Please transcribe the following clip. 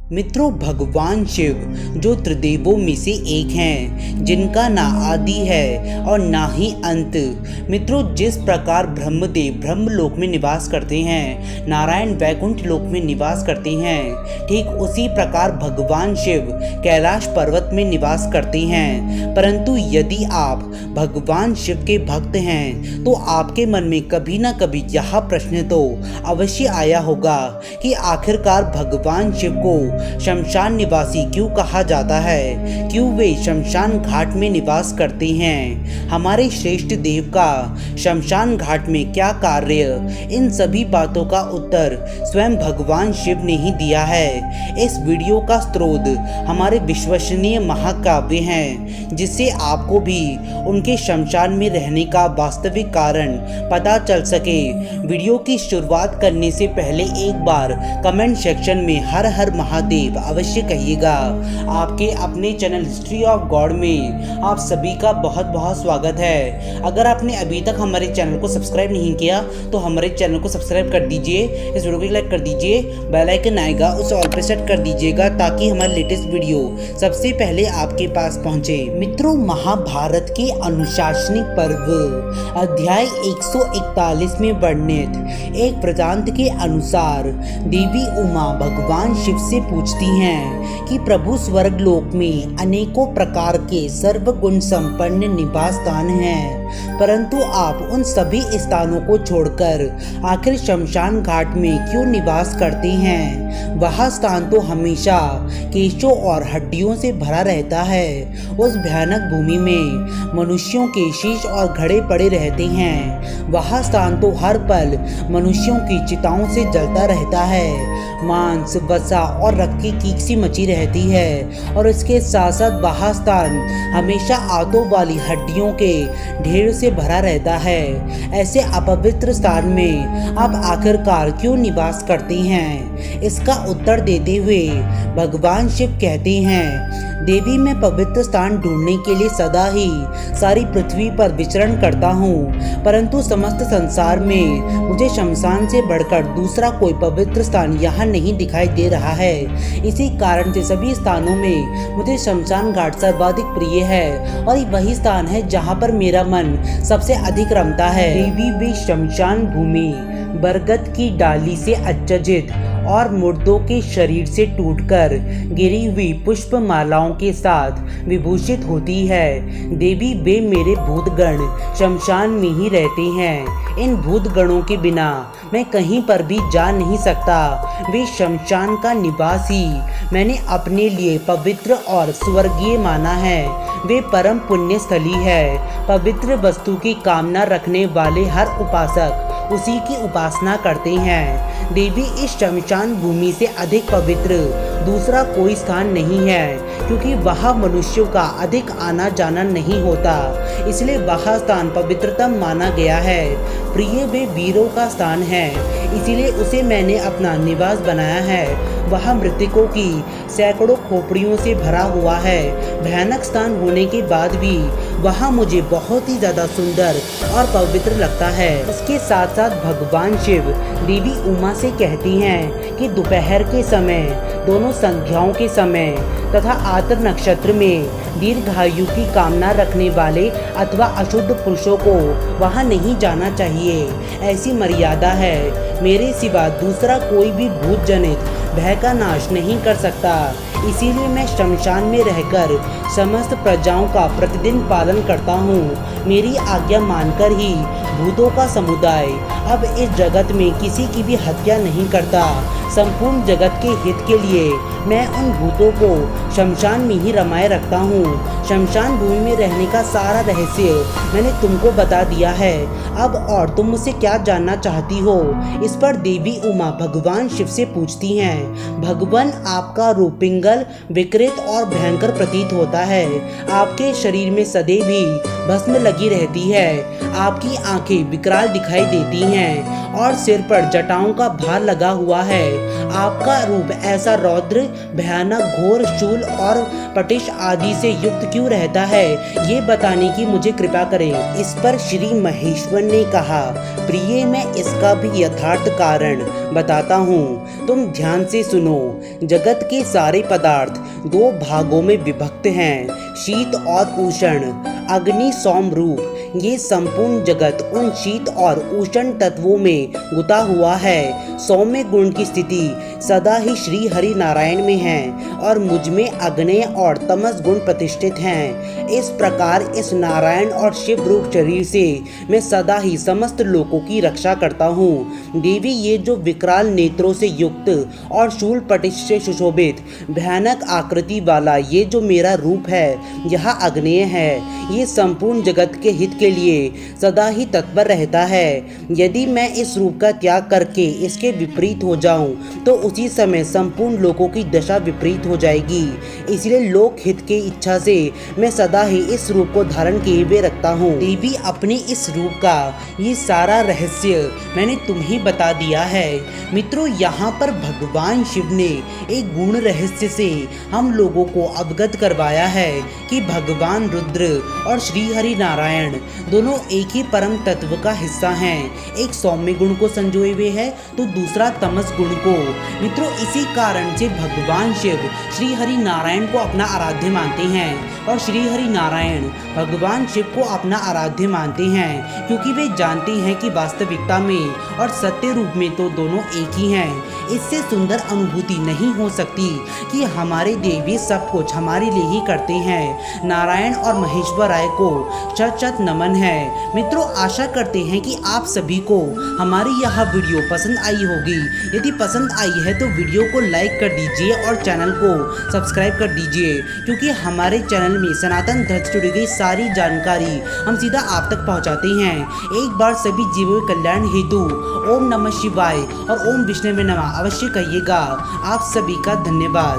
मित्रों, भगवान शिव जो त्रिदेवों में से एक हैं, जिनका ना आदि है और ना ही अंत। मित्रों, जिस प्रकार ब्रह्मदेव ब्रह्मलोक में निवास करते हैं, नारायण वैकुंठ लोक में निवास करते हैं, ठीक उसी प्रकार भगवान शिव कैलाश पर्वत में निवास करते हैं। परंतु यदि आप भगवान शिव के भक्त हैं तो आपके मन में कभी ना कभी यह प्रश्न तो अवश्य आया होगा कि आखिरकार भगवान शिव को शमशान निवासी क्यों कहा जाता है, क्यों वे शमशान घाट में निवास करते हैं, हमारे श्रेष्ठ देव का शमशान घाट में क्या कार्य। इन सभी बातों का उत्तर स्वयं भगवान शिव ने ही दिया है। इस वीडियो का स्रोत हमारे विश्वसनीय महाकाव्य हैं, जिससे आपको भी उनके शमशान में रहने का वास्तविक कारण पता चल सके। वीडियो की शुरुआत करने से पहले एक बार कमेंट सेक्शन में हर हर महादेव अवश्य कहिएगा। आपके अपने चैनल हिस्ट्री ऑफ गॉड में आप सभी का बहुत बहुत स्वागत है। अगर आपने अभी तक हमारे चैनल को सब्सक्राइब नहीं किया तो हमारे चैनल को सब्सक्राइब कर दीजिए, इस वीडियो को लाइक कर दीजिए, बेल आइकन आएगा उसे ऑल पे सेट कर दीजिएगा ताकि हमारे लेटेस्ट वीडियो सबसे पहले आपके पास पहुंचे। मित्रों, महाभारत के अनुशासनिक पर्व अध्याय 141 में वर्णित एक वृतांत के अनुसार देवी उमा भगवान शिव से पूछती हैं कि प्रभु स्वर्ग लोक में अनेकों प्रकार के सर्वगुण संपन्न निवास स्थान हैं, परंतु आप उन सभी स्थानों को छोड़कर आखिर शमशान घाट में क्यों निवास करते हैं। वह स्थान तो हमेशा केशों और हड्डियों से भरा रहता है। उस भयानक भूमि में मनुष्यों के शीश और घड़े पड़े रहते हैं। वह स्थान तो हर पल मनुष्यों की चिताओं से जलता रहता है। मांस, वसा और रक्त की कीक सी मची रहती है और इसके साथ साथ वह स्थान हमेशा आंतों वाली हड्डियों के ढेर से भरा रहता है। ऐसे अपवित्र स्थान में आप आखिरकार क्यों निवास करते हैं। इसका उत्तर देते हुए भगवान शिव कहते हैं, देवी, मैं पवित्र स्थान ढूंढने के लिए सदा ही सारी पृथ्वी पर विचरण करता हूँ, परंतु समस्त संसार में मुझे शमशान से बढ़कर दूसरा कोई पवित्र स्थान यहाँ नहीं दिखाई दे रहा है। इसी कारण से सभी स्थानों में मुझे शमशान घाट सर्वाधिक प्रिय है और वही स्थान है जहाँ पर मेरा मन सबसे अधिक रमता है। देवी वे शमशान भूमि बरगद की डाली से आच्छादित और मुर्दों के शरीर से टूटकर गिरी हुई पुष्प मालाओं के साथ विभूषित होती है। देवी, वे मेरे भूतगण शमशान में ही रहते हैं। इन भूतगणों के बिना मैं कहीं पर भी जा नहीं सकता। वे शमशान का निवास ही मैंने अपने लिए पवित्र और स्वर्गीय माना है। वे परम पुण्य स्थली है। पवित्र वस्तु की कामना रखने वाले हर उपासक उसी की उपासना करते हैं। देवी, इस शमशान भूमि से अधिक पवित्र दूसरा कोई स्थान नहीं है, क्योंकि वहाँ मनुष्यों का अधिक आना जाना नहीं होता, इसलिए वह स्थान पवित्रतम माना गया है। प्रिय, वे वीरों का स्थान है, इसीलिए उसे मैंने अपना निवास बनाया है। वह मृतकों की सैकड़ों खोपड़ियों से भरा हुआ है। भयानक स्थान होने के बाद भी वह मुझे बहुत ही ज़्यादा सुंदर और पवित्र लगता है। उसके साथ साथ भगवान शिव देवी उमा से कहती हैं कि दोपहर के समय, दोनों संध्याओं के समय तथा आत्र नक्षत्र में दीर्घायु की कामना रखने वाले अथवा अशुद्ध पुरुषों को वहाँ नहीं जाना चाहिए। ऐसी मर्यादा है। मेरे सिवा दूसरा कोई भी भूत जनित भय का नाश नहीं कर सकता। इसीलिए मैं शमशान में रहकर समस्त प्रजाओं का प्रतिदिन पालन करता हूँ। मेरी आज्ञा मानकर ही भूतों का समुदाय अब इस जगत में किसी की भी हत्या नहीं करता। संपूर्ण जगत के हित के लिए मैं उन भूतों को शमशान में ही रमाए रखता हूँ। शमशान भूमि में रहने का सारा रहस्य मैंने तुमको बता दिया है। अब और तुम मुझसे क्या जानना चाहती हो। इस पर देवी उमा भगवान शिव से पूछती हैं, भगवान, आपका रूप पिंगल, विकृत और भयंकर प्रतीत होता है। आपके शरीर में सदैव ही भस्म लगी रहती है। आपकी आंखें विकराल दिखाई देती हैं और सिर पर जटाओं का भार लगा हुआ है। आपका रूप ऐसा रौद्र, भयानक, घोर, शूल और पटिश आदि से युक्त क्यों रहता है, ये बताने की मुझे कृपा करें। इस पर श्री महेश्वर ने कहा, प्रिय, मैं इसका भी यथार्थ कारण बताता हूँ, तुम ध्यान से सुनो। जगत के सारे पदार्थ दो भागों में विभक्त हैं, शीत और उष्ण, अग्नि सौम रूप। ये संपूर्ण जगत उन शीत और उष्ण तत्वों में गुता हुआ है। सौम्य गुण की स्थिति सदा ही श्री हरि नारायण में है और मुझ में अग्नेय और तमस गुण प्रतिष्ठित हैं। इस प्रकार इस नारायण और शिव रूप शरीर से मैं सदा ही समस्त लोकों की रक्षा करता हूँ। देवी, ये जो विकराल नेत्रों से युक्त और शूल पटिश से सुशोभित भयानक आकृति वाला ये जो मेरा रूप है, यह अग्नेय है। ये संपूर्ण जगत के हित के लिए सदा ही तत्पर रहता है। यदि मैं इस रूप का त्याग करके इसके विपरीत हो जाऊं, तो उसी समय संपूर्ण लोगों की दशा विपरीत हो जाएगी। इसलिए लोक हित की इच्छा से मैं सदा ही इस रूप को धारण किए हुए रखता हूँ। देवी, अपने इस रूप का ये सारा रहस्य मैंने तुम्हें बता दिया है। मित्रों, यहाँ पर भगवान शिव ने एक गुण रहस्य से हम लोगों को अवगत करवाया है कि भगवान रुद्र और श्री हरि नारायण दोनों एक ही परम तत्व का हिस्सा हैं। एक सौम्य गुण को संजोए हुए है तो दूसरा तमस गुण को। मित्रों, इसी कारण से भगवान शिव श्री हरि नारायण को अपना आराध्य मानते हैं और श्री हरि नारायण भगवान शिव को अपना आराध्य मानते हैं, क्योंकि वे जानते हैं कि वास्तविकता में और सत्य रूप में तो दोनों एक ही हैं। इससे सुंदर अनुभूति नहीं हो सकती कि हमारे देवी सब कुछ हमारे लिए ही करते हैं। नारायण और महेश्वर राय को शत शत नमन है। मित्रों, आशा करते हैं कि आप सभी को हमारी यह वीडियो पसंद आई होगी। यदि पसंद आई है तो वीडियो को लाइक कर दीजिए और चैनल को सब्सक्राइब कर दीजिए, क्योंकि हमारे चैनल में सनातन धर्म से जुड़ी गई सारी जानकारी हम सीधा आप तक पहुंचाते हैं। एक बार सभी जीवों के कल्याण हेतु ओम नमः शिवाय और ओम विष्णु नमः अवश्य कहिएगा। आप सभी का धन्यवाद।